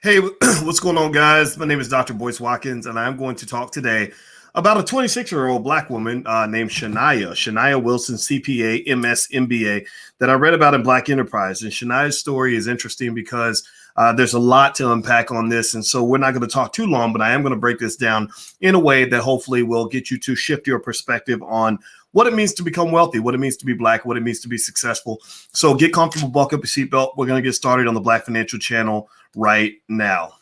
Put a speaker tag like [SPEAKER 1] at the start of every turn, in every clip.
[SPEAKER 1] Hey, what's going on, guys? My name is Dr. Boyce Watkins, and I'm going to talk today about a 26-year-old Black woman named Shania Wilson, CPA, MS, MBA, that I read about in Black Enterprise. And Shania's story is interesting because there's a lot to unpack on this. And so we're not going to talk too long, but I am going to break this down in a way that hopefully will get you to shift your perspective on what it means to become wealthy, what it means to be Black, what it means to be successful. So get comfortable, buckle up your seatbelt. We're going to get started on the Black Financial Channel right now.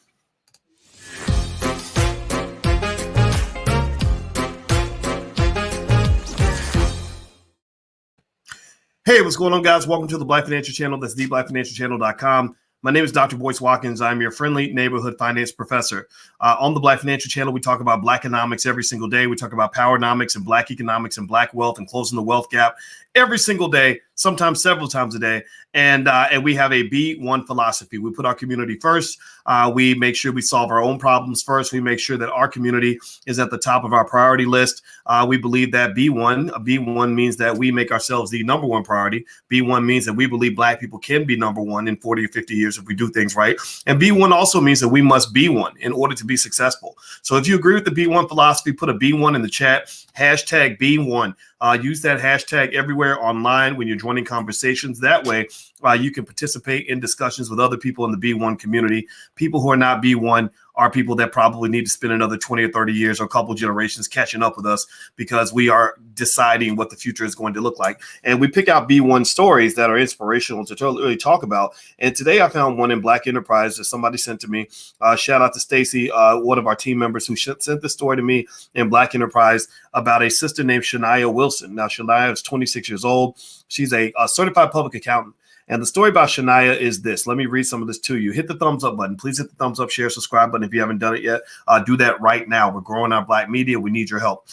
[SPEAKER 1] Hey, what's going on, guys? Welcome to the Black Financial Channel. That's theblackfinancialchannel.com. My name is Dr. Boyce Watkins. I'm your friendly neighborhood finance professor. On the Black Financial Channel, we talk about Black economics every single day. We talk about powernomics and Black economics and Black wealth and closing the wealth gap every single day, sometimes several times a day. And we have a B1 philosophy. We put our community first. We make sure we solve our own problems first. We make sure that our community is at the top of our priority list. We believe that B1 means that we make ourselves the number one priority. B1 means that we believe Black people can be number one in 40 or 50 years if we do things right. And B1 also means that we must be one in order to be successful. So if you agree with the B1 philosophy, put a B1 in the chat, hashtag B1. Use that hashtag everywhere online when you're joining conversations. That way, you can participate in discussions with other people in the B1 community. People who are not B1 are people that probably need to spend another 20 or 30 years or a couple generations catching up with us because we are deciding what the future is going to look like. And we pick out B1 stories that are inspirational to really talk about. And today I found one in Black Enterprise that somebody sent to me. Shout out to Stacy, one of our team members who sent this story to me in Black Enterprise about a sister named Shania Wilson. Now, Shania is 26 years old. She's a certified public accountant. And the story about Shania is this. Let me read some of this to you. Hit the thumbs up button. Please hit the thumbs up, share, subscribe button if you haven't done it yet. Do that right now. We're growing our Black media. We need your help.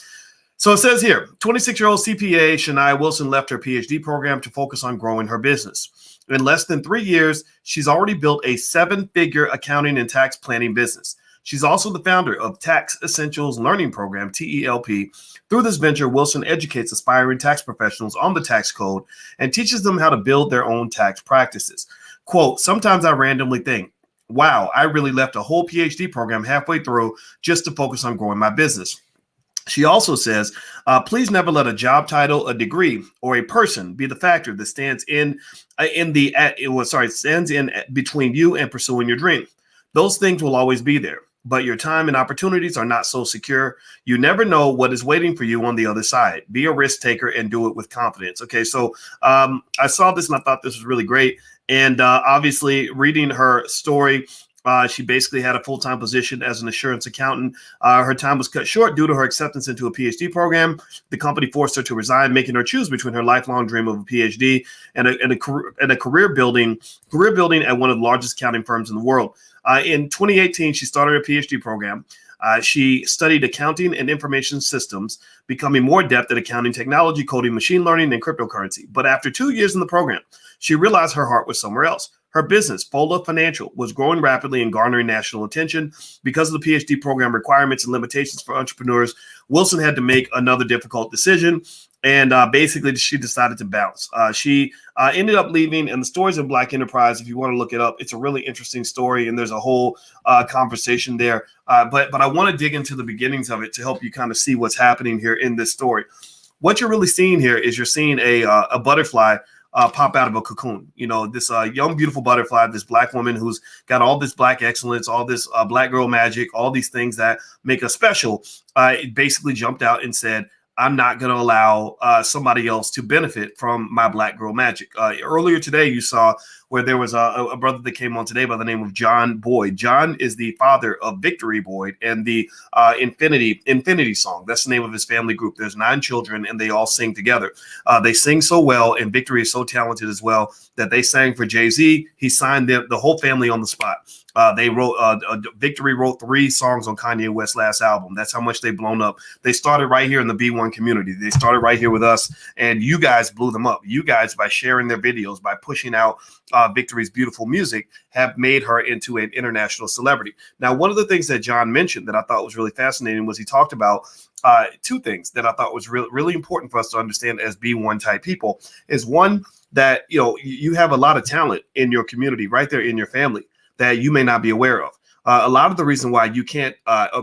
[SPEAKER 1] So it says here, 26-year-old CPA Shania Wilson left her PhD program to focus on growing her business. In less than 3 years, she's already built a 7-figure accounting and tax planning business. She's also the founder of Tax Essentials Learning Program, TELP. Through this venture, Wilson educates aspiring tax professionals on the tax code and teaches them how to build their own tax practices. Quote, sometimes I randomly think, wow, I really left a whole PhD program halfway through just to focus on growing my business. She also says, please never let a job title, a degree, or a person be the factor that stands in between you and pursuing your dream. Those things will always be there, but your time and opportunities are not so secure. You never know what is waiting for you on the other side. Be a risk taker and do it with confidence. Okay, so I saw this and I thought this was really great. And obviously, reading her story, she basically had a full-time position as an assurance accountant. Her time was cut short due to her acceptance into a PhD program. The company forced her to resign, making her choose between her lifelong dream of a PhD and a career building at one of the largest accounting firms in the world. In 2018, she started a PhD program. She studied accounting and information systems, becoming more adept at accounting technology, coding, machine learning, and cryptocurrency. But after 2 years in the program, she realized her heart was somewhere else. Her business, Fola Financial, was growing rapidly and garnering national attention. Because of the PhD program requirements and limitations for entrepreneurs, Wilson had to make another difficult decision. And basically, she decided to bounce. She ended up leaving, and the story's in Black Enterprise. If you want to look it up, it's a really interesting story, and there's a whole conversation there. But I want to dig into the beginnings of it to help you kind of see what's happening here in this story. What you're really seeing here is you're seeing a butterfly pop out of a cocoon. You know, this young, beautiful butterfly, this Black woman who's got all this Black excellence, all this Black girl magic, all these things that make us special. It basically jumped out and said, I'm not going to allow somebody else to benefit from my Black girl magic. Earlier today, you saw where there was a brother that came on today by the name of John Boyd. John is the father of Victory Boyd and the Infinity Song. That's the name of his family group. There's 9 children, and they all sing together. They sing so well, and Victory is so talented as well that they sang for Jay-Z. He signed the whole family on the spot. They wrote Victory wrote 3 songs on Kanye West's last album. That's how much they've blown up. They started right here in the B1 community. They started right here with us, and you guys blew them up. You guys, by sharing their videos, by pushing out Victory's beautiful music, have made her into an international celebrity. Now, one of the things that John mentioned that I thought was really fascinating was he talked about 2 things that I thought was really important for us to understand as B1 type people. Is one, that you have a lot of talent in your community right there in your family that you may not be aware of. A lot of the reason why you can't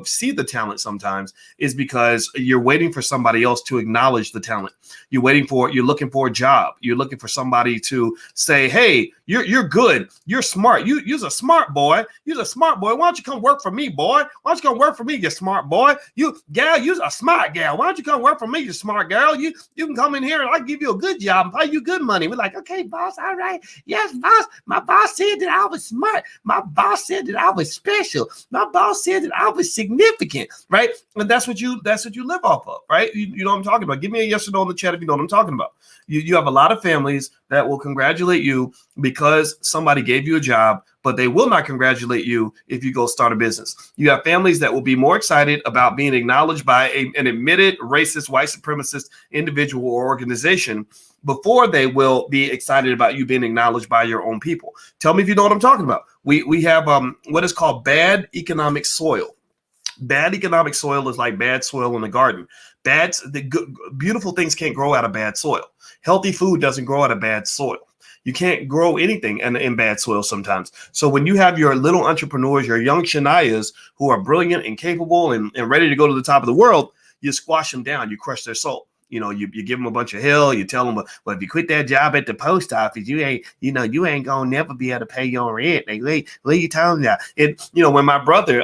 [SPEAKER 1] see the talent sometimes is because you're waiting for somebody else to acknowledge the talent. You're looking for a job. You're looking for somebody to say, hey, you're good. You're smart. You're a smart boy. You're a smart boy. Why don't you come work for me, boy? Why don't you come work for me, you smart boy? You're a smart gal. Why don't you come work for me, you smart girl? You can come in here and I'll give you a good job and pay you good money. We're like, okay, boss, all right. Yes, boss. My boss said that I was smart. My boss said that I was special. My boss said that I was significant, right? And that's what you live off of, right? You know what I'm talking about. Give me a yes or no in the chat if you know what I'm talking about. You have a lot of families that will congratulate you because somebody gave you a job, but they will not congratulate you if you go start a business. You have families that will be more excited about being acknowledged by an admitted racist, white supremacist individual or organization before they will be excited about you being acknowledged by your own people. Tell me if you know what I'm talking about. We have what is called bad economic soil. Bad economic soil is like bad soil in the garden. Beautiful things can't grow out of bad soil. Healthy food doesn't grow out of bad soil. You can't grow anything in bad soil sometimes. So when you have your little entrepreneurs, your young shanias who are brilliant and capable and ready to go to the top of the world, you squash them down, you crush their soul. You know, you give them a bunch of hell. You tell them, well, if you quit that job at the post office, you ain't gonna never be able to pay your rent. Like, what are you talking about? When my brother,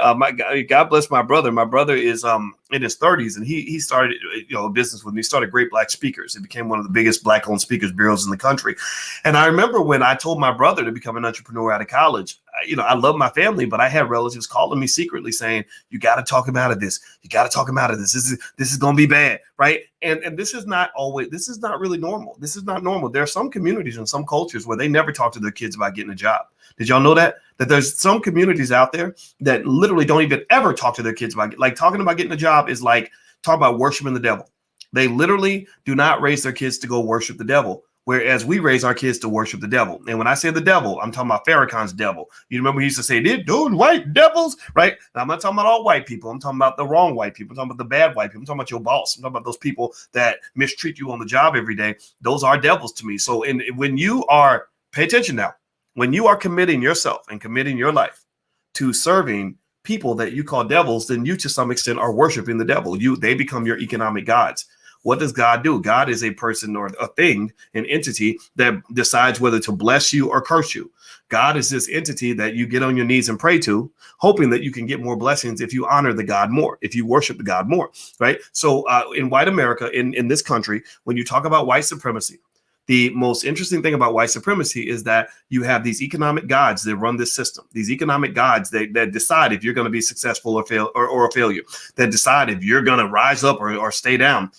[SPEAKER 1] God bless my brother. My brother is in his 30s, and he started a business with me. He started Great Black Speakers. It became one of the biggest Black-owned speakers bureaus in the country. And I remember when I told my brother to become an entrepreneur out of college. I love my family, but I had relatives calling me secretly saying, you got to talk him out of this. You got to talk him out of this. This is going to be bad. Right. And this is not really normal. This is not normal. There are some communities and some cultures where they never talk to their kids about getting a job. Did y'all know that there's some communities out there that literally don't even ever talk to their kids about, like, talking about getting a job is like talking about worshiping the devil. They literally do not raise their kids to go worship the devil. Whereas we raise our kids to worship the devil. And when I say the devil, I'm talking about Farrakhan's devil. You remember he used to say, they're doing white devils, right? Now, I'm not talking about all white people. I'm talking about the wrong white people. I'm talking about the bad white people. I'm talking about your boss. I'm talking about those people that mistreat you on the job every day. Those are devils to me. So when you are, pay attention now, when you are committing yourself and committing your life to serving people that you call devils, then you to some extent are worshiping the devil. They become your economic gods. What does God do? God is a person or a thing, an entity that decides whether to bless you or curse you. God is this entity that you get on your knees and pray to, hoping that you can get more blessings if you honor the God more, if you worship the God more, right? So in white America, in this country, when you talk about white supremacy, the most interesting thing about white supremacy is that you have these economic gods that run this system. These economic gods that decide if you're going to be successful or fail or a failure, that decide if you're going to rise up or stay down.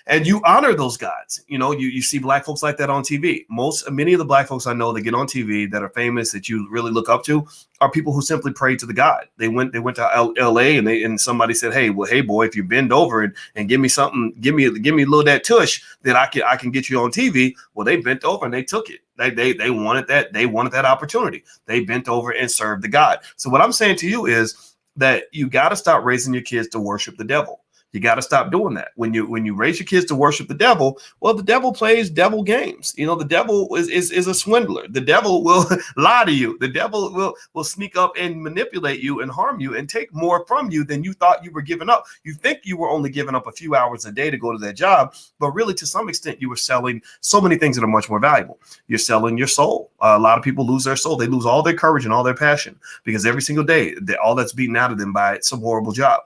[SPEAKER 1] And you honor those gods. You see Black folks like that on TV. Many of the Black folks I know that get on TV that are famous that you really look up to are people who simply pray to the God. They went to LA and somebody said, hey boy, if you bend over and give me something, give me a little that tush that I can get you on TV. Well, they bent over and they took it. They wanted that. They wanted that opportunity. They bent over and served the God. So what I'm saying to you is that you got to stop raising your kids to worship the devil. You got to stop doing that. When you raise your kids to worship the devil, well, the devil plays devil games. The devil is a swindler. The devil will lie to you. The devil will sneak up and manipulate you and harm you and take more from you than you thought you were giving up. You think you were only giving up a few hours a day to go to that job, but really to some extent you were selling so many things that are much more valuable. You're selling your soul. A lot of people lose their soul. They lose all their courage and all their passion because every single day, all that's beaten out of them by some horrible job.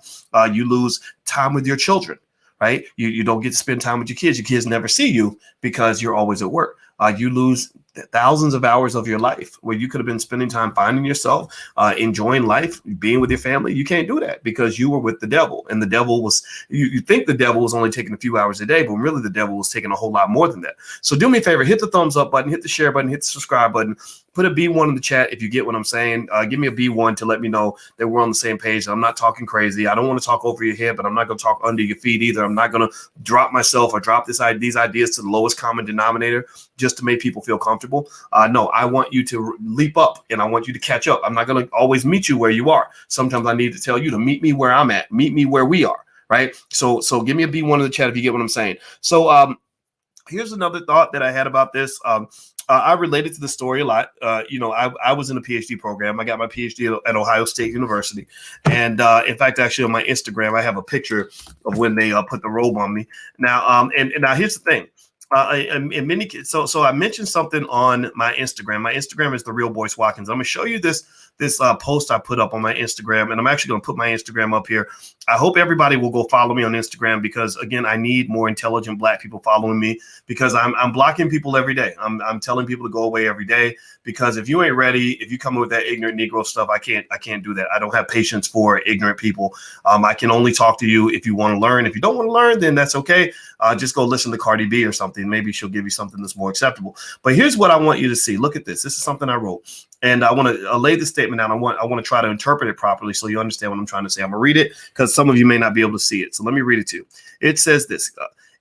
[SPEAKER 1] You lose time with your children, right? You don't get to spend time with your kids. Your kids never see you because you're always at work. You lose thousands of hours of your life where you could have been spending time finding yourself, enjoying life, being with your family. You can't do that because you were with the devil, and the devil was, you think the devil was only taking a few hours a day, but really the devil was taking a whole lot more than that. So do me a favor, hit the thumbs up button, hit the share button, hit the subscribe button, put a B1 in the chat if you get what I'm saying. Give me a B1 to let me know that we're on the same page. I'm not talking crazy. I don't want to talk over your head, but I'm not going to talk under your feet either. I'm not going to drop myself or drop these ideas to the lowest common denominator just to make people feel comfortable. No, I want you to leap up and I want you to catch up. I'm not going to always meet you where you are. Sometimes I need to tell you to meet me where I'm at, meet me where we are. Right. So give me a B1 in the chat if you get what I'm saying. So here's another thought that I had about this. I related to the story a lot. I was in a PhD program. I got my PhD at Ohio State University. And in fact, actually on my Instagram, I have a picture of when they put the robe on me. Now, and now here's the thing. In many so I mentioned something on my Instagram. My Instagram is The Real Boyce Watkins. I'm gonna show you this post I put up on my Instagram, and I'm actually gonna put my Instagram up here. I hope everybody will go follow me on Instagram because again, I need more intelligent Black people following me because I'm blocking people every day. I'm telling people to go away every day because if you ain't ready, if you come in with that ignorant Negro stuff, I can't do that. I don't have patience for ignorant people. I can only talk to you if you want to learn. If you don't want to learn, then that's okay. Just go listen to Cardi B or something. Maybe she'll give you something that's more acceptable. But here's what I want you to see. Look at this. This is something I wrote. And I want to lay this statement down. I want to try to interpret it properly so you understand what I'm trying to say. I'm going to read it because some of you may not be able to see it. So let me read it to you. It says this.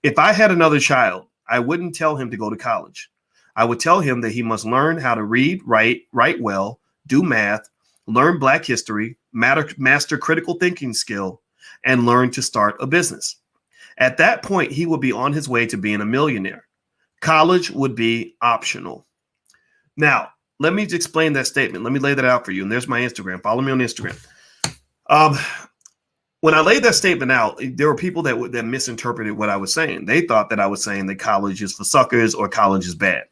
[SPEAKER 1] If I had another child, I wouldn't tell him to go to college. I would tell him that he must learn how to read, write well, do math, learn Black history, master critical thinking skill, and learn to start a business. At that point, he would be on his way to being a millionaire. College would be optional. Now, let me explain that statement. Let me lay that out for you. And there's my Instagram. Follow me on Instagram. When I laid that statement out, there were people that misinterpreted what I was saying. They thought that I was saying that college is for suckers or college is bad.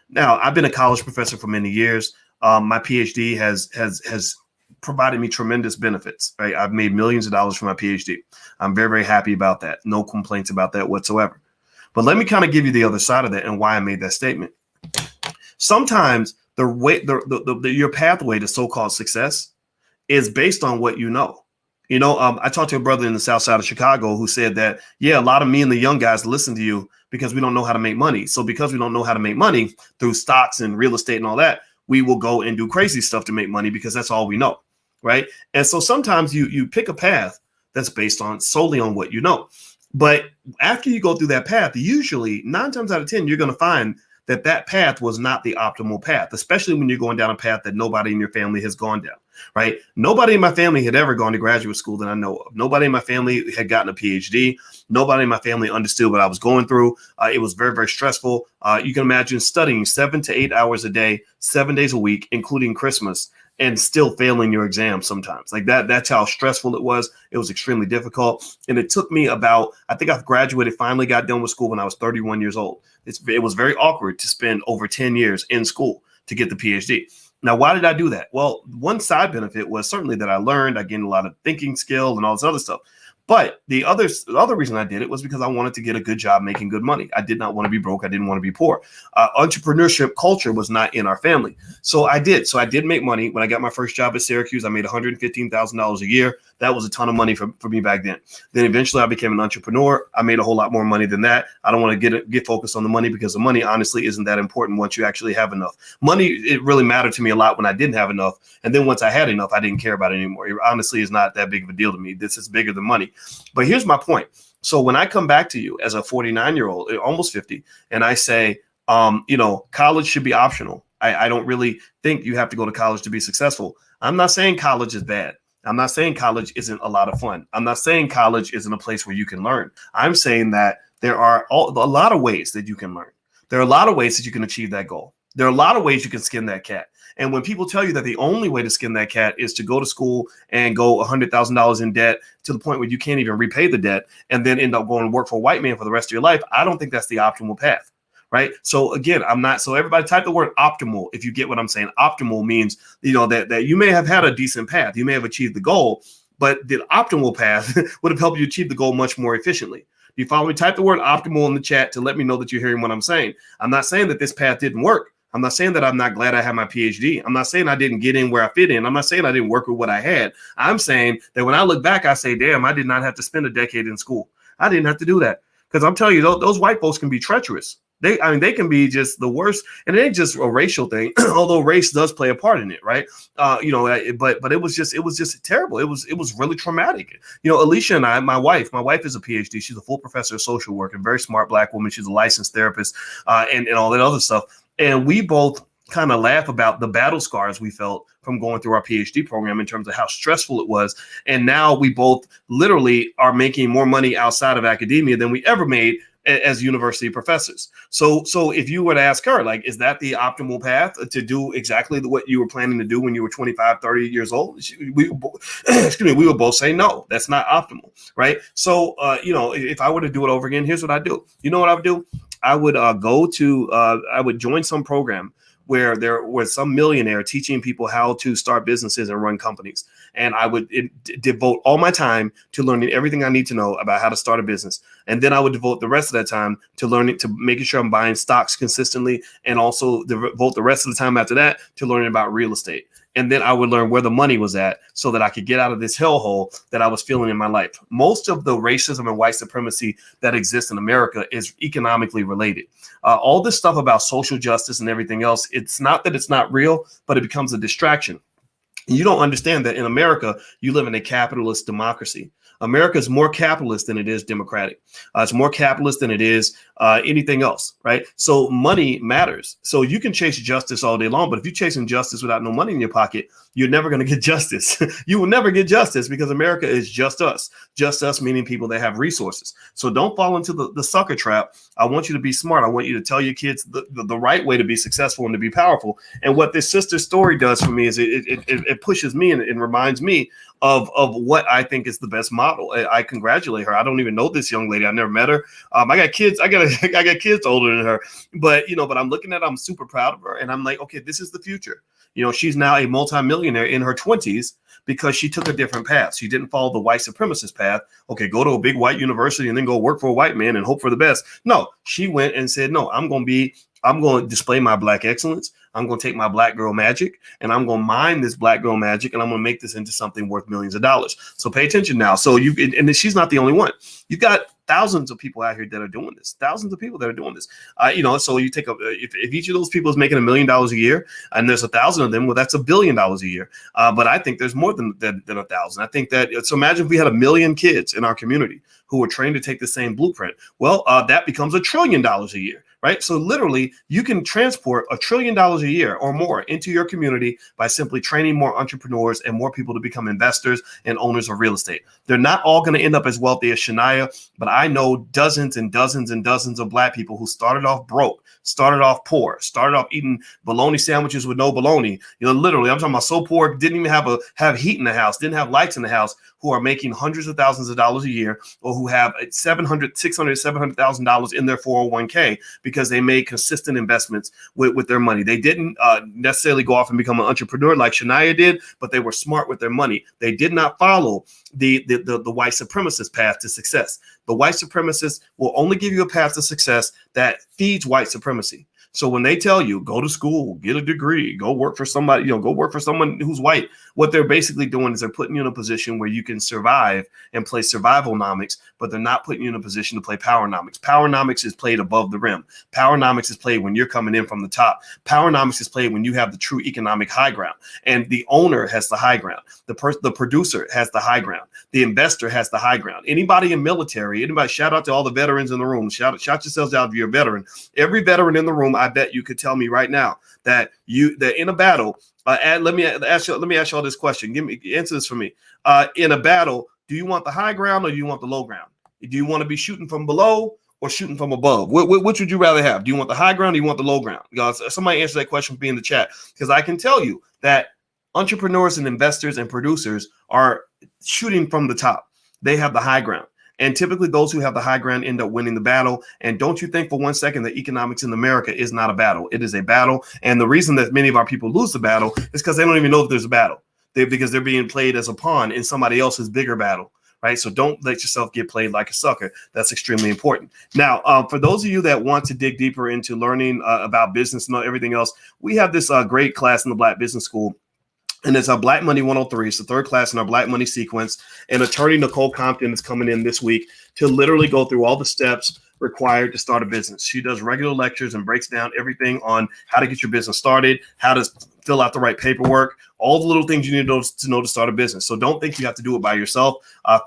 [SPEAKER 1] Now, I've been a college professor for many years. My PhD has provided me tremendous benefits. Right, I've made millions of dollars from my PhD. I'm very, very happy about that. No complaints about that whatsoever. But let me kind of give you the other side of that and why I made that statement. Sometimes your pathway to so-called success is based on what you know. I talked to a brother in the South Side of Chicago who said that, yeah, a lot of me and the young guys listen to you because we don't know how to make money. So because we don't know how to make money through stocks and real estate and all that, we will go and do crazy stuff to make money because that's all we know. Right. And so sometimes you pick a path that's based solely on what you know. But after you go through that path, usually 9 times out of 10, you're going to find that path was not the optimal path, especially when you're going down a path that nobody in your family has gone down, right? Nobody in my family had ever gone to graduate school that I know of. Nobody in my family had gotten a PhD. Nobody in my family understood what I was going through. It was very, very stressful. You can imagine studying 7 to 8 hours a day, 7 days a week, including Christmas, and still failing your exam sometimes. Like that's how stressful it was. It was extremely difficult. And it took me I think I've graduated, finally got done with school when I was 31 years old. It was very awkward to spend over 10 years in school to get the PhD. Now, why did I do that? Well, one side benefit was certainly that I gained a lot of thinking skill and all this other stuff. But the other reason I did it was because I wanted to get a good job making good money. I did not want to be broke. I didn't want to be poor. Entrepreneurship culture was not in our family. So I did make money. When I got my first job at Syracuse, I made $115,000 a year. That was a ton of money for me back then. Then eventually I became an entrepreneur. I made a whole lot more money than that. I don't want to get focused on the money because the money honestly isn't that important once you actually have enough. Money, it really mattered to me a lot when I didn't have enough. And then once I had enough, I didn't care about it anymore. It honestly is not that big of a deal to me. This is bigger than money. But here's my point. So when I come back to you as a 49-year-old, almost 50, and I say, college should be optional. I don't really think you have to go to college to be successful. I'm not saying college is bad. I'm not saying college isn't a lot of fun. I'm not saying college isn't a place where you can learn. I'm saying that there are a lot of ways that you can learn. There are a lot of ways that you can achieve that goal. There are a lot of ways you can skin that cat. And when people tell you that the only way to skin that cat is to go to school and go $100,000 in debt to the point where you can't even repay the debt and then end up going to work for a white man for the rest of your life, I don't think that's the optimal path. Right. So again, so everybody type the word optimal. If you get what I'm saying, optimal means, that you may have had a decent path. You may have achieved the goal, but the optimal path would have helped you achieve the goal much more efficiently. You follow me? Type the word optimal in the chat to let me know that you're hearing what I'm saying. I'm not saying that this path didn't work. I'm not saying that I'm not glad I had my PhD. I'm not saying I didn't get in where I fit in. I'm not saying I didn't work with what I had. I'm saying that when I look back, I say, damn, I did not have to spend a decade in school. I didn't have to do that. Because I'm telling you, those white folks can be treacherous. They can be just the worst. And it ain't just a racial thing, although race does play a part in it, right? But it was just terrible. It was really traumatic. Alicia and I, my wife is a PhD. She's a full professor of social work and very smart Black woman. She's a licensed therapist and all that other stuff. And we both kind of laugh about the battle scars we felt from going through our PhD program in terms of how stressful it was. And now we both literally are making more money outside of academia than we ever made as university professors. So if you were to ask her, like, is that the optimal path to do exactly what you were planning to do when you were 25, 30 years old? Excuse me, we would both say no, that's not optimal, right? So, if I were to do it over again, here's what I do. You know what I would do? I would I would join some program where there was some millionaire teaching people how to start businesses and run companies. And I would devote all my time to learning everything I need to know about how to start a business. And then I would devote the rest of that time to learning, to making sure I'm buying stocks consistently, and also devote the rest of the time after that to learning about real estate. And then I would learn where the money was at so that I could get out of this hellhole that I was feeling in my life. Most of the racism and white supremacy that exists in America is economically related. All this stuff about social justice and everything else, it's not that it's not real, but it becomes a distraction. You don't understand that in America, you live in a capitalist democracy. America is more capitalist than it is democratic. It's more capitalist than it is anything else, right? So money matters. So you can chase justice all day long, but if you're chasing justice without no money in your pocket, you're never going to get justice. You will never get justice because America is just us meaning people that have resources. So don't fall into the sucker trap. I want you to be smart. I want you to tell your kids the right way to be successful and to be powerful. And what this sister story does for me is it pushes me and it reminds me of what I think is the best model. I congratulate her. I don't even know this young lady. I never met her. I got kids. I got kids older than her, but I'm looking at her, I'm super proud of her. And I'm like, okay, this is the future. She's now a multimillionaire in her 20s because she took a different path. She didn't follow the white supremacist path. Okay, go to a big white university and then go work for a white man and hope for the best. No, she went and said, no, I'm going to display my black excellence. I'm going to take my black girl magic and I'm going to mine this black girl magic and I'm going to make this into something worth millions of dollars. So pay attention now. So and she's not the only one. You've got thousands of people out here that are doing this. Thousands of people that are doing this. So you take if each of those people is making $1 million a year, and there's 1,000 of them, well, that's $1 billion a year. But I think there's more than 1,000. I think that. So imagine if we had 1 million kids in our community who were trained to take the same blueprint. Well, that becomes $1 trillion a year. Right. So literally, you can transport $1 trillion a year or more into your community by simply training more entrepreneurs and more people to become investors and owners of real estate. They're not all going to end up as wealthy as Shania, but I know dozens and dozens and dozens of black people who started off broke, started off poor, started off eating bologna sandwiches with no bologna. Literally, I'm talking about so poor, didn't even have heat in the house, didn't have lights in the house, who are making hundreds of thousands of dollars a year, or who have $700,000 in their 401k because they made consistent investments with their money. They didn't necessarily go off and become an entrepreneur like Shania did, but they were smart with their money. They did not follow the white supremacist path to success. The white supremacists will only give you a path to success that feeds white supremacy. So when they tell you go to school, get a degree, go work for somebody, go work for someone who's white, what they're basically doing is they're putting you in a position where you can survive and play survivalnomics, but they're not putting you in a position to play powernomics. Powernomics is played above the rim. Powernomics is played when you're coming in from the top. Powernomics is played when you have the true economic high ground, and the owner has the high ground. The producer has the high ground. The investor has the high ground. Anybody in military, shout out to all the veterans in the room. Shout yourselves out if you're a veteran. Every veteran in the room, I bet you could tell me right now that in a battle. Let me ask you all this question. Answer this for me. In a battle, do you want the high ground or do you want the low ground? Do you want to be shooting from below or shooting from above? Which would you rather have? Do you want the high ground or do you want the low ground? Somebody answer that question for me in the chat, because I can tell you that entrepreneurs and investors and producers are shooting from the top. They have the high ground. And typically those who have the high ground end up winning the battle. And don't you think for one second that economics in America is not a battle. It is a battle. And the reason that many of our people lose the battle is because they don't even know if there's a battle. Because they're being played as a pawn in somebody else's bigger battle. Right. So don't let yourself get played like a sucker. That's extremely important. Now, for those of you that want to dig deeper into learning about business and everything else, we have this great class in the Black Business School. And it's our Black Money 103. It's the third class in our Black Money sequence. And attorney Nicole Compton is coming in this week to literally go through all the steps required to start a business. She does regular lectures and breaks down everything on how to get your business started, how to fill out the right paperwork, all the little things you need to know to start a business. So don't think you have to do it by yourself.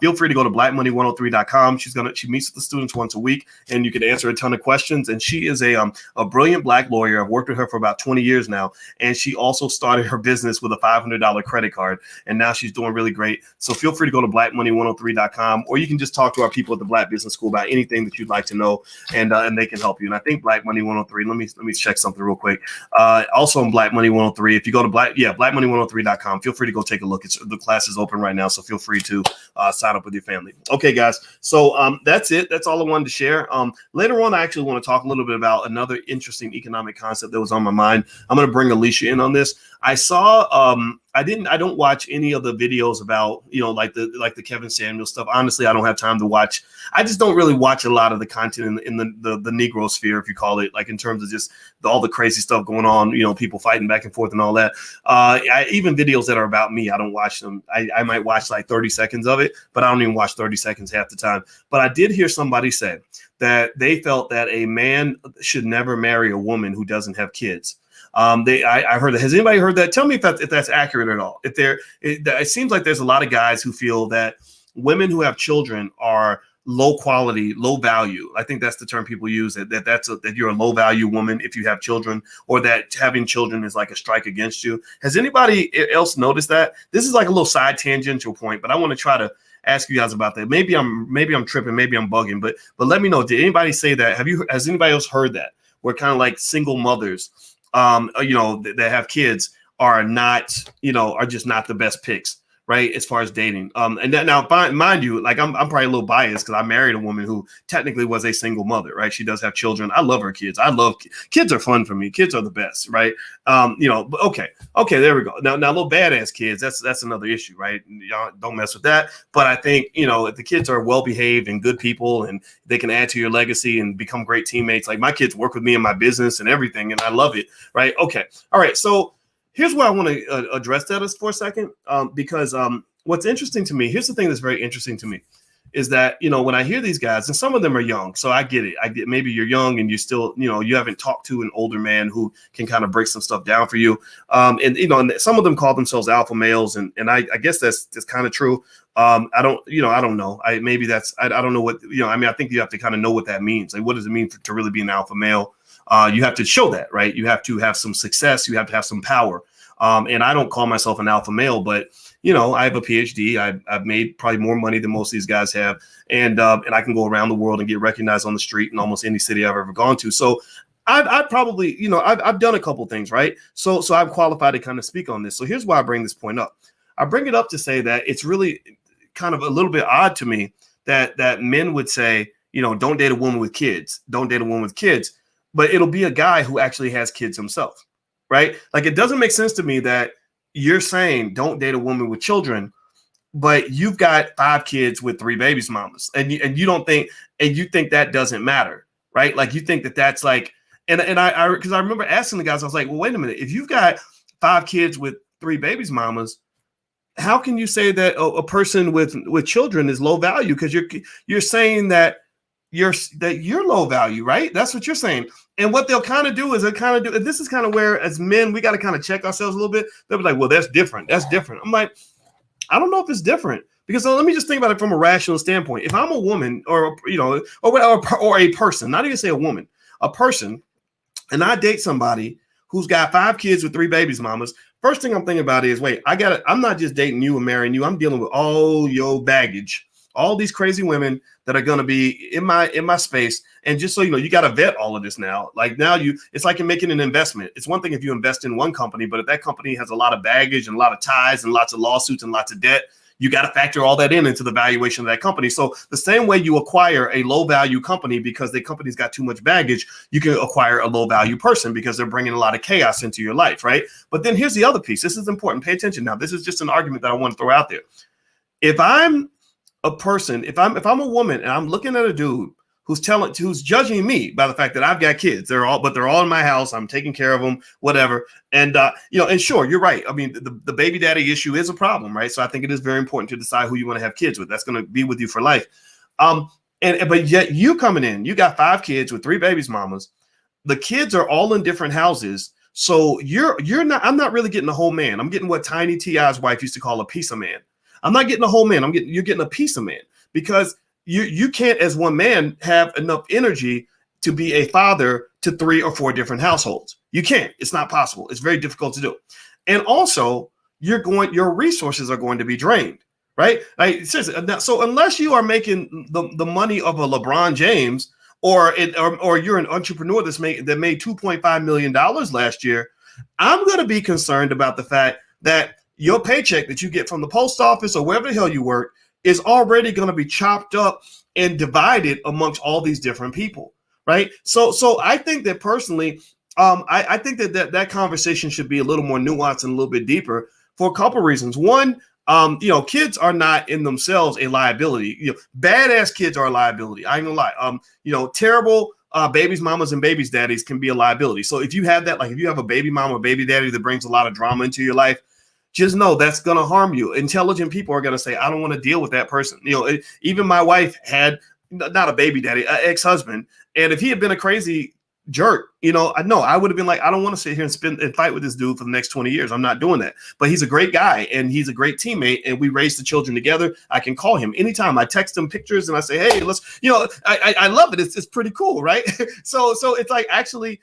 [SPEAKER 1] Feel free to go to blackmoney103.com. She meets with the students once a week, and you can answer a ton of questions. And she is a brilliant Black lawyer. I've worked with her for about 20 years now, and she also started her business with a $500 credit card, and now she's doing really great. So feel free to go to blackmoney103.com, or you can just talk to our people at the Black Business School about anything that you'd like to know, and they can help you. And I think Black Money 103. Let me check something real quick. Also on Black Money 103, if you go to blackmoney103.com, feel free to go take a look. The class is open right now, so feel free to sign up with your family. Okay, guys. So that's it. That's all I wanted to share. Later on, I actually want to talk a little bit about another interesting economic concept that was on my mind. I'm going to bring Alicia in on this. I saw I don't watch any of the videos about, like the Kevin Samuel stuff. Honestly, I don't have time to watch. I just don't really watch a lot of the content in the Negro sphere, if you call it, like in terms of just all the crazy stuff going on, people fighting back and forth and all that. Even videos that are about me, I don't watch them. I might watch like 30 seconds of it, but I don't even watch 30 seconds half the time. But I did hear somebody say that they felt that a man should never marry a woman who doesn't have kids. I heard that. Has anybody heard that? Tell me if that's accurate at all. It seems like there's a lot of guys who feel that women who have children are low quality, low value. I think that's the term people use, that you're a low value woman if you have children, or that having children is like a strike against you. Has anybody else noticed that? This is like a little side tangential point, but I want to try to ask you guys about that. Maybe I'm tripping, maybe I'm bugging, but let me know. Did anybody say that? Has anybody else heard that? Where kind of like single mothers, that have kids are just not the best picks, right? As far as dating. And that, now, mind you, like I'm probably a little biased because I married a woman who technically was a single mother, right? She does have children. I love her kids. Kids are fun for me. Kids are the best, right? But okay, there we go. Now little badass kids, that's another issue, right? Y'all don't mess with that. But I think, if the kids are well behaved and good people and they can add to your legacy and become great teammates, like my kids work with me in my business and everything, and I love it, right? Okay. All right. So here's where I want to address that for a second, because what's interesting to me, here's the thing that's very interesting to me, is that, when I hear these guys, and some of them are young, so I get it. Maybe you're young and you still, you haven't talked to an older man who can kind of break some stuff down for you. And some of them call themselves alpha males, and I guess that's kind of true. I don't know. I don't know what, I think you have to kind of know what that means. Like, what does it mean to really be an alpha male? You have to show that, right? You have to have some success. You have to have some power. And I don't call myself an alpha male, but I have a PhD. I've made probably more money than most of these guys have, and I can go around the world and get recognized on the street in almost any city I've ever gone to. So I've probably, I've done a couple things, right? So I'm qualified to kind of speak on this. So here's why I bring this point up. I bring it up to say that it's really kind of a little bit odd to me that men would say, don't date a woman with kids. Don't date a woman with kids. But it'll be a guy who actually has kids himself, right? Like, it doesn't make sense to me that you're saying don't date a woman with children, but you've got 5 kids with 3 babies mamas, and you think that doesn't matter, right? Like, you think that's like, and I because I remember asking the guys, I was like, well, wait a minute, if you've got 5 kids with 3 babies mamas, how can you say that a person with children is low value? Because you're saying that you're low value, right? That's what you're saying. And what they'll kind of do is this is kind of where, as men, we got to kind of check ourselves a little bit. They'll be like, well, that's different. That's different. I'm like, I don't know if it's different, because let me just think about it from a rational standpoint. If I'm a woman or a person, not even say a woman, a person, and I date somebody who's got 5 kids with 3 babies mamas, first thing I'm thinking about is, wait, I'm not just dating you and marrying you. I'm dealing with all your baggage, all these crazy women that are going to be in my space. And just so you know, you got to vet all of this now. Like, now it's like you're making an investment. It's one thing if you invest in one company, but if that company has a lot of baggage and a lot of ties and lots of lawsuits and lots of debt, you got to factor all that into the valuation of that company. So the same way you acquire a low value company because the company's got too much baggage, you can acquire a low value person because they're bringing a lot of chaos into your life, right? But then here's the other piece. This is important. Pay attention now. This is just an argument that I want to throw out there. If I'm a person, if I'm a woman and I'm looking at a dude who's judging me by the fact that I've got kids, they're all in my house, I'm taking care of them, whatever. And, and sure, you're right. I mean, the baby daddy issue is a problem, right? So I think it is very important to decide who you want to have kids with. That's going to be with you for life. But yet you coming in, you got 5 kids with 3 babies mamas. The kids are all in different houses. So you're not. I'm not really getting a whole man. I'm getting what Tiny T.I.'s wife used to call a piece of man. I'm not getting a whole man. You're getting a piece of man because you can't as one man have enough energy to be a father to 3 or 4 different households. You can't. It's not possible. It's very difficult to do. And also, your resources are going to be drained, right? Like, seriously, so unless you are making the money of a LeBron James, or you're an entrepreneur that made $2.5 million last year, I'm going to be concerned about the fact that your paycheck that you get from the post office or wherever the hell you work is already going to be chopped up and divided amongst all these different people, right? So I think that personally, I think that conversation should be a little more nuanced and a little bit deeper for a couple of reasons. One, kids are not in themselves a liability. Badass kids are a liability. I ain't gonna lie. Terrible babies, mamas, and babies daddies can be a liability. So if you have that, like if you have a baby mama or baby daddy that brings a lot of drama into your life, just know that's going to harm you. Intelligent people are going to say, I don't want to deal with that person. Even my wife had not a baby daddy, an ex-husband. And if he had been a crazy jerk, I would have been like, I don't want to sit here and fight with this dude for the next 20 years. I'm not doing that. But he's a great guy and he's a great teammate and we raised the children together. I can call him anytime. I text him pictures and I say, hey, let's, I love it. It's pretty cool, right? So it's like actually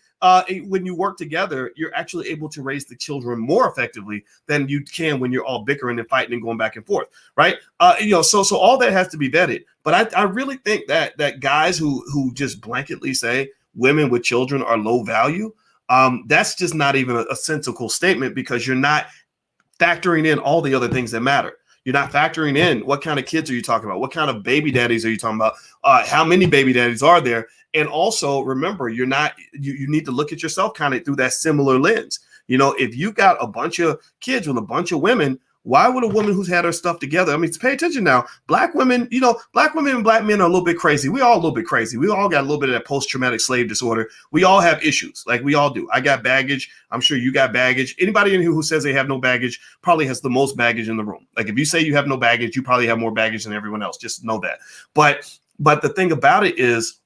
[SPEAKER 1] when you work together, you're actually able to raise the children more effectively than you can when you're all bickering and fighting and going back and forth, right? So all that has to be vetted. But I really think that guys who just blanketly say women with children are low value, that's just not even a sensical statement because you're not factoring in all the other things that matter. You're not factoring in what kind of kids are you talking about? What kind of baby daddies are you talking about? How many baby daddies are there? And also remember, you need to look at yourself kind of through that similar lens. If you got a bunch of kids with a bunch of women, why would a woman who's had her stuff together? I mean, pay attention now. Black women and black men are a little bit crazy. We all a little bit crazy. We all got a little bit of that post-traumatic slave disorder. We all have issues, like we all do. I got baggage. I'm sure you got baggage. Anybody in here who says they have no baggage probably has the most baggage in the room. Like if you say you have no baggage, you probably have more baggage than everyone else. Just know that. But the thing about it is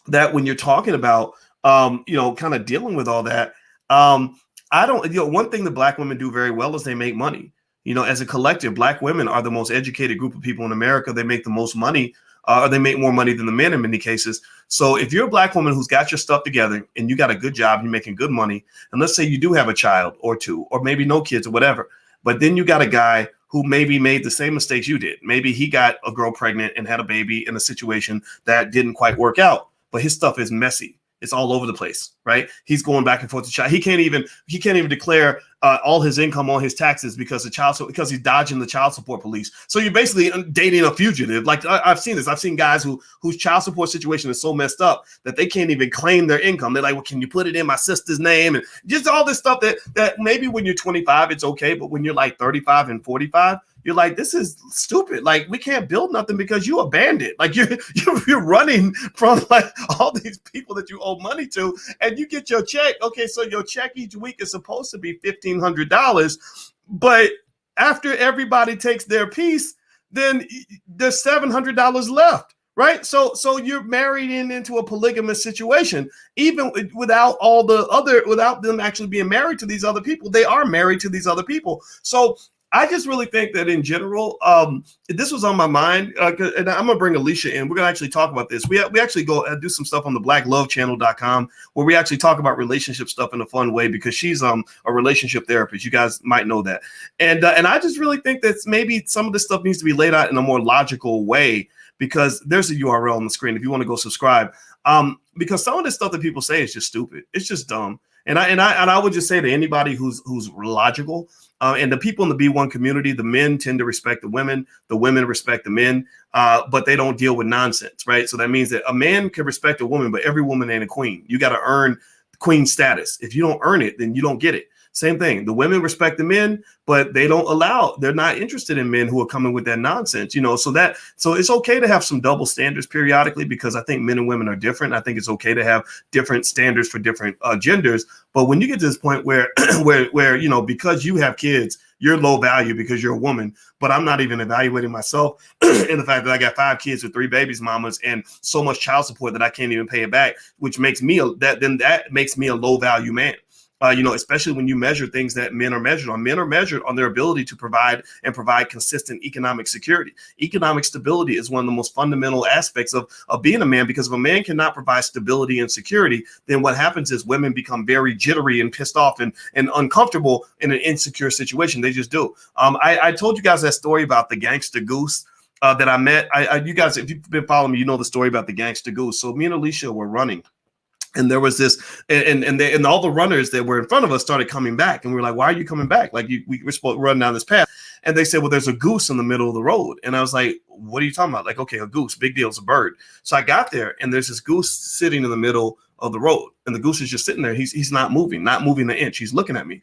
[SPEAKER 1] that when you're talking about, kind of dealing with all that, one thing that black women do very well is they make money. As a collective, black women are the most educated group of people in America. They make the most money, or they make more money than the men in many cases. So if you're a black woman who's got your stuff together and you got a good job, you're making good money, and let's say you do have a child or two, or maybe no kids or whatever, but then you got a guy who maybe made the same mistakes you did. Maybe he got a girl pregnant and had a baby in a situation that didn't quite work out, but his stuff is messy. It's all over the place, right? He's going back and forth to child. He can't even declare all his income on his taxes because he's dodging the child support police. So you're basically dating a fugitive. Like I've seen this. I've seen guys whose child support situation is so messed up that they can't even claim their income. They're like, well, can you put it in my sister's name? And just all this stuff that maybe when you're 25, it's okay. But when you're like 35 and 45, you're like, this is stupid. Like, we can't build nothing because you abandoned. Like you're running from like all these people that you owe money to, and you get your check. Okay, so your check each week is supposed to be $1,500, but after everybody takes their piece, then there's $700 left. Right. So you're married into a polygamous situation, even without without them actually being married to these other people. They are married to these other people. So I just really think that in general, this was on my mind, and I'm going to bring Alicia in. We're going to actually talk about this. We actually go do some stuff on the blacklovechannel.com where we actually talk about relationship stuff in a fun way because she's a relationship therapist. You guys might know that. And I just really think that maybe some of this stuff needs to be laid out in a more logical way because there's a URL on the screen if you want to go subscribe. Because some of this stuff that people say is just stupid. It's just dumb. And I would just say to anybody who's logical, and the people in the B1 community, the men tend to respect the women respect the men, but they don't deal with nonsense, right? So that means that a man can respect a woman, but every woman ain't a queen. You got to earn queen status. If you don't earn it, then you don't get it. Same thing. The women respect the men, but they're not interested in men who are coming with that nonsense, so it's okay to have some double standards periodically because I think men and women are different. I think it's okay to have different standards for different genders. But when you get to this point where because you have kids, you're low value because you're a woman, but I'm not even evaluating myself in the fact that I got 5 kids with 3 babies mamas and so much child support that I can't even pay it back, which makes me that makes me a low value man. Especially when you measure things that men are measured on. Men are measured on their ability to provide consistent economic security. Economic stability is one of the most fundamental aspects of being a man, because if a man cannot provide stability and security, then what happens is women become very jittery and pissed off and uncomfortable in an insecure situation. They just do. I told you guys that story about the gangster goose that I met. You guys, if you've been following me, you know the story about the gangster goose. So me and Alicia were running. And there was this, and all the runners that were in front of us started coming back, and we were like, "Why are you coming back? Like we were supposed to run down this path." And they said, "Well, there's a goose in the middle of the road." And I was like, "What are you talking about?" Like, okay, a goose, big deal, it's a bird. So I got there, and there's this goose sitting in the middle of the road, and the goose is just sitting there. He's not moving an inch. He's looking at me,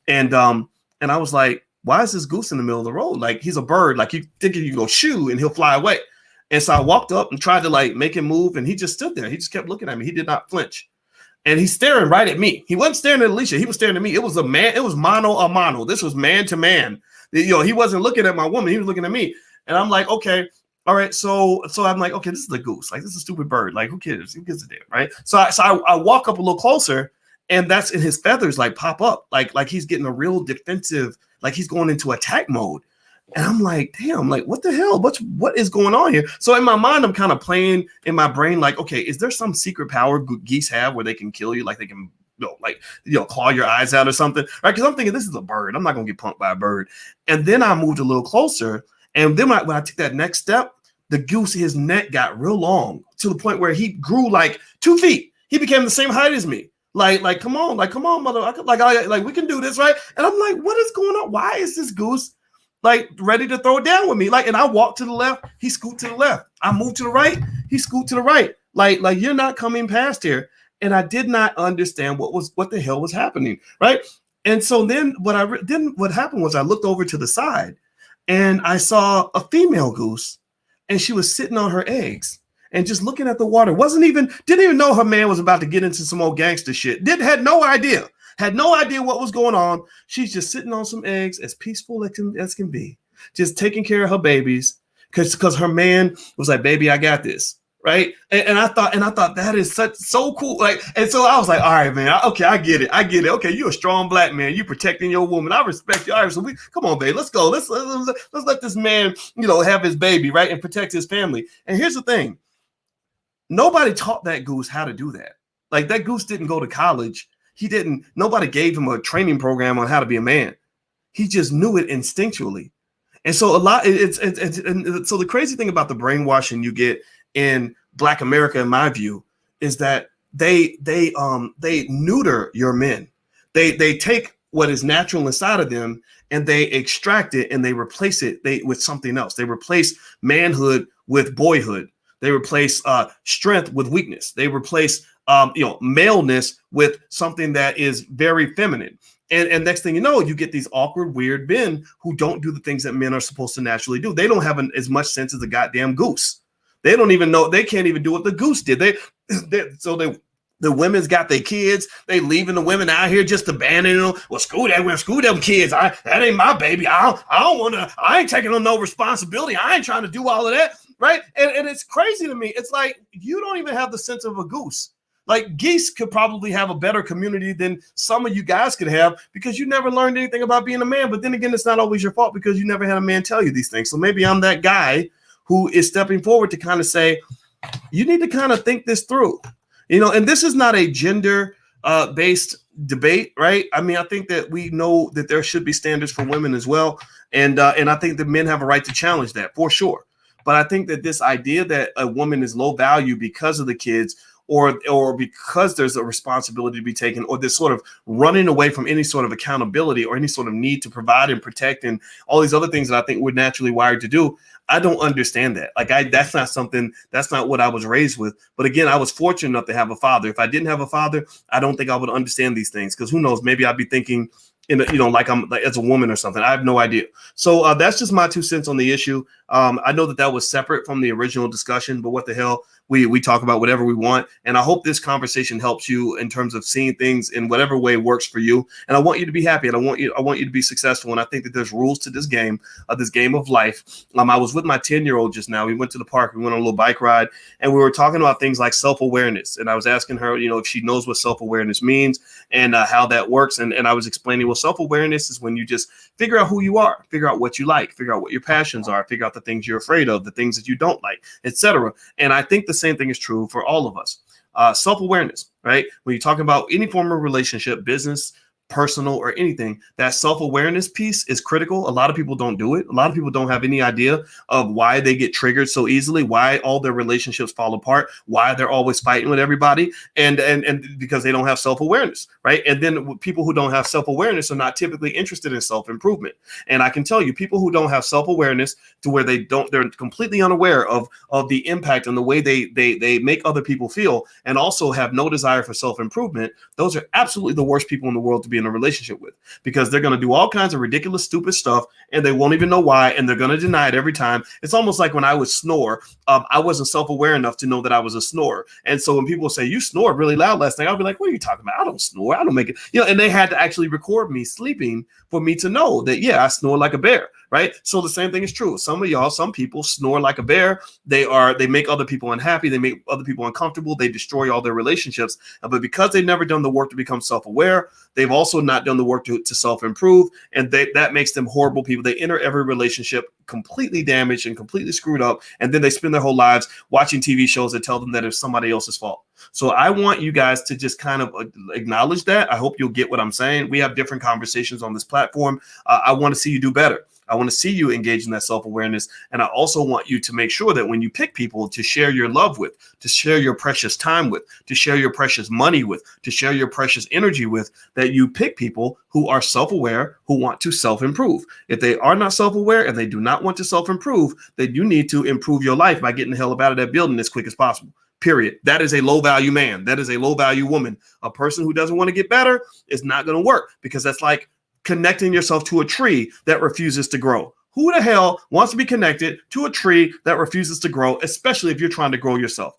[SPEAKER 1] and I was like, "Why is this goose in the middle of the road? Like he's a bird. Like you think you can go shoo and he'll fly away." And so I walked up and tried to like make him move, and he just stood there. He just kept looking at me. He did not flinch. And he's staring right at me. He wasn't staring at Alicia. He was staring at me. It was a man. It was mano a mano. This was man to man. He wasn't looking at my woman. He was looking at me. And I'm like, okay, all right. So I'm like, okay, this is the goose. Like, this is a stupid bird. Like, who cares? Who gives a damn, right? So I walk up a little closer, and that's in his feathers like pop up, like he's getting a real defensive, like he's going into attack mode. And I'm like, damn, like, what the hell? What is going on here? So in my mind, I'm kind of playing in my brain, like, okay, is there some secret power geese have where they can kill you? Like they can, claw your eyes out or something, right? Because I'm thinking this is a bird. I'm not going to get punked by a bird. And then I moved a little closer. And then when I took that next step, the goose, his neck got real long to the point where he grew like 2 feet. He became the same height as me. Like, come on, mother. Like, we can do this, right? And I'm like, what is going on? Why is this goose like ready to throw it down with me? Like, and I walked to the left, he scoot to the left. I moved to the right, he scoot to the right. Like you're not coming past here. And I did not understand what the hell was happening, right? And so then what happened was I looked over to the side, and I saw a female goose, and she was sitting on her eggs and just looking at the water. Didn't even know her man was about to get into some old gangster shit. Had no idea what was going on. She's just sitting on some eggs, as peaceful as can be, just taking care of her babies, because her man was like, "Baby, I got this." Right. And I thought that is so cool. Like, and so I was like, all right, man. Okay, I get it. Okay, you're a strong black man. You protecting your woman. I respect you. All right, so come on, babe. Let's go. Let's let this man, have his baby, right, and protect his family. And here's the thing. Nobody taught that goose how to do that. Like, that goose didn't go to college. Nobody gave him a training program on how to be a man. He just knew it instinctually. And so so the crazy thing about the brainwashing you get in Black America, in my view, is that they neuter your men. They take what is natural inside of them and they extract it and they replace it with something else. They replace manhood with boyhood. They replace strength with weakness. They replace maleness with something that is very feminine. And next thing you know, you get these awkward, weird men who don't do the things that men are supposed to naturally do. They don't have as much sense as a goddamn goose. They don't even know. They can't even do what the goose did. The women's got their kids. They leaving the women out here just abandoning them. Well, screw them kids. That ain't my baby. I ain't taking on no responsibility. I ain't trying to do all of that. Right. And it's crazy to me. It's like, you don't even have the sense of a goose. Like, geese could probably have a better community than some of you guys could have, because you never learned anything about being a man. But then again, it's not always your fault, because you never had a man tell you these things. So maybe I'm that guy who is stepping forward to kind of say, you need to kind of think this through, and this is not a gender based debate, right? I mean, I think that we know that there should be standards for women as well. And I think that men have a right to challenge that for sure. But I think that this idea that a woman is low value because of the kids, or because there's a responsibility to be taken, or this sort of running away from any sort of accountability or any sort of need to provide and protect and all these other things that I think we're naturally wired to do, I don't understand that. Like, that's not what I was raised with. But again, I was fortunate enough to have a father. If I didn't have a father, I don't think I would understand these things, because who knows, maybe I'd be thinking like I'm like as a woman or something. I have no idea. So that's just my 2 cents on the issue. I know that was separate from the original discussion, but what the hell? We talk about whatever we want. And I hope this conversation helps you in terms of seeing things in whatever way works for you. And I want you to be happy, and I want you to be successful. And I think that there's rules to this game of life. I was with my 10-year-old just now. We went to the park. We went on a little bike ride, and we were talking about things like self-awareness. And I was asking her, if she knows what self-awareness means and how that works. And I was explaining, well, self-awareness is when you just figure out who you are, figure out what you like, figure out what your passions are, figure out the things you're afraid of, the things that you don't like, etc. And I think the same thing is true for all of us. Self-awareness, right? When you're talking about any form of relationship, business, personal, or anything, that self-awareness piece is critical. A lot of people don't do it. A lot of people don't have any idea of why they get triggered so easily, why all their relationships fall apart, why they're always fighting with everybody, and because they don't have self-awareness, right? And then people who don't have self-awareness are not typically interested in self-improvement. And I can tell you, people who don't have self-awareness to where they're completely unaware of the impact and the way they make other people feel, and also have no desire for self-improvement, those are absolutely the worst people in the world to be in a relationship with, because they're going to do all kinds of ridiculous, stupid stuff, and they won't even know why, and they're going to deny it every time. It's almost like when I would snore, I wasn't self-aware enough to know that I was a snorer. And so when people say, you snored really loud last night, I'll be like, what are you talking about? I don't snore. I don't make it. And they had to actually record me sleeping for me to know that, yeah, I snore like a bear, right? So the same thing is true. Some people snore like a bear. They make other people unhappy. They make other people uncomfortable. They destroy all their relationships. But because they've never done the work to become self-aware, they've also not done the work to self-improve. And that makes them horrible people. They enter every relationship completely damaged and completely screwed up. And then they spend their whole lives watching TV shows that tell them that it's somebody else's fault. So I want you guys to just kind of acknowledge that. I hope you'll get what I'm saying. We have different conversations on this platform. I want to see you do better. I want to see you engage in that self-awareness. And I also want you to make sure that when you pick people to share your love with, to share your precious time with, to share your precious money with, to share your precious energy with, that you pick people who are self-aware, who want to self-improve. If they are not self-aware and they do not want to self-improve, then you need to improve your life by getting the hell up out of that building as quick as possible. Period. That is a low value man. That is a low value woman. A person who doesn't want to get better is not going to work, because that's like connecting yourself to a tree that refuses to grow. Who the hell wants to be connected to a tree that refuses to grow, especially if you're trying to grow yourself?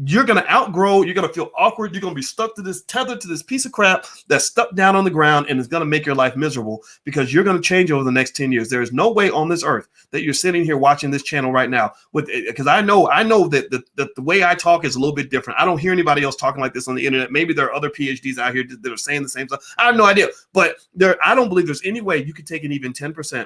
[SPEAKER 1] You're going to outgrow. You're going to feel awkward. You're going to be tethered to this piece of crap that's stuck down on the ground, and it's going to make your life miserable, because you're going to change over the next 10 years. There is no way on this earth that you're sitting here watching this channel right now because I know that the way I talk is a little bit different. I don't hear anybody else talking like this on the internet. Maybe there are other PhDs out here that are saying the same stuff. I have no idea, but I don't believe there's any way you could take an even 10%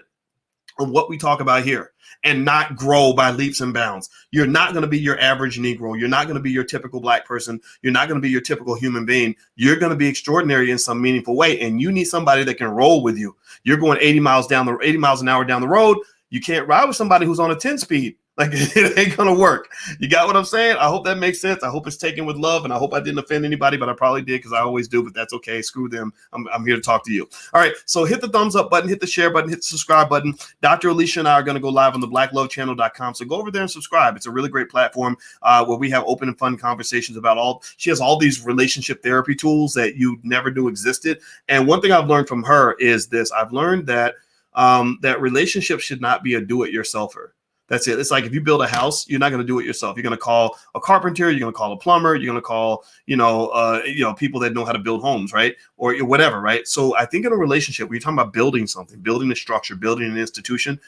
[SPEAKER 1] of what we talk about here and not grow by leaps and bounds. You're not going to be your average Negro. You're not going to be your typical Black person. You're not going to be your typical human being. You're going to be extraordinary in some meaningful way. And you need somebody that can roll with you. You're going 80 miles an hour down the road. You can't ride with somebody who's on a 10 speed. Like, it ain't going to work. You got what I'm saying? I hope that makes sense. I hope it's taken with love, and I hope I didn't offend anybody, but I probably did, because I always do, but that's okay. Screw them. I'm here to talk to you. All right. So hit the thumbs up button, hit the share button, hit the subscribe button. Dr. Alicia and I are going to go live on the blacklovechannel.com. So go over there and subscribe. It's a really great platform where we have open and fun conversations about she has all these relationship therapy tools that you never knew existed. And one thing I've learned from her is this. I've learned that that relationships should not be a do-it-yourselfer. That's it. It's like if you build a house, you're not going to do it yourself. You're going to call a carpenter. You're going to call a plumber. You're going to call, people that know how to build homes, right? Or whatever, right? So I think in a relationship, when you're talking about building something, building a structure, building an institution,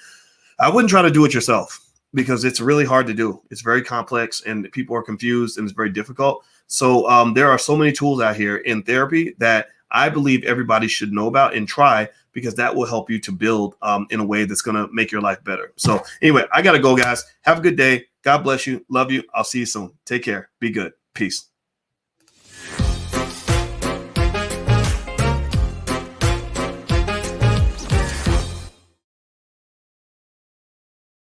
[SPEAKER 1] I wouldn't try to do it yourself, because it's really hard to do. It's very complex, and people are confused, and it's very difficult. So there are so many tools out here in therapy that I believe everybody should know about and try, because that will help you to build in a way that's going to make your life better. So anyway, I got to go, guys. Have a good day. God bless you. Love you. I'll see you soon. Take care. Be good. Peace.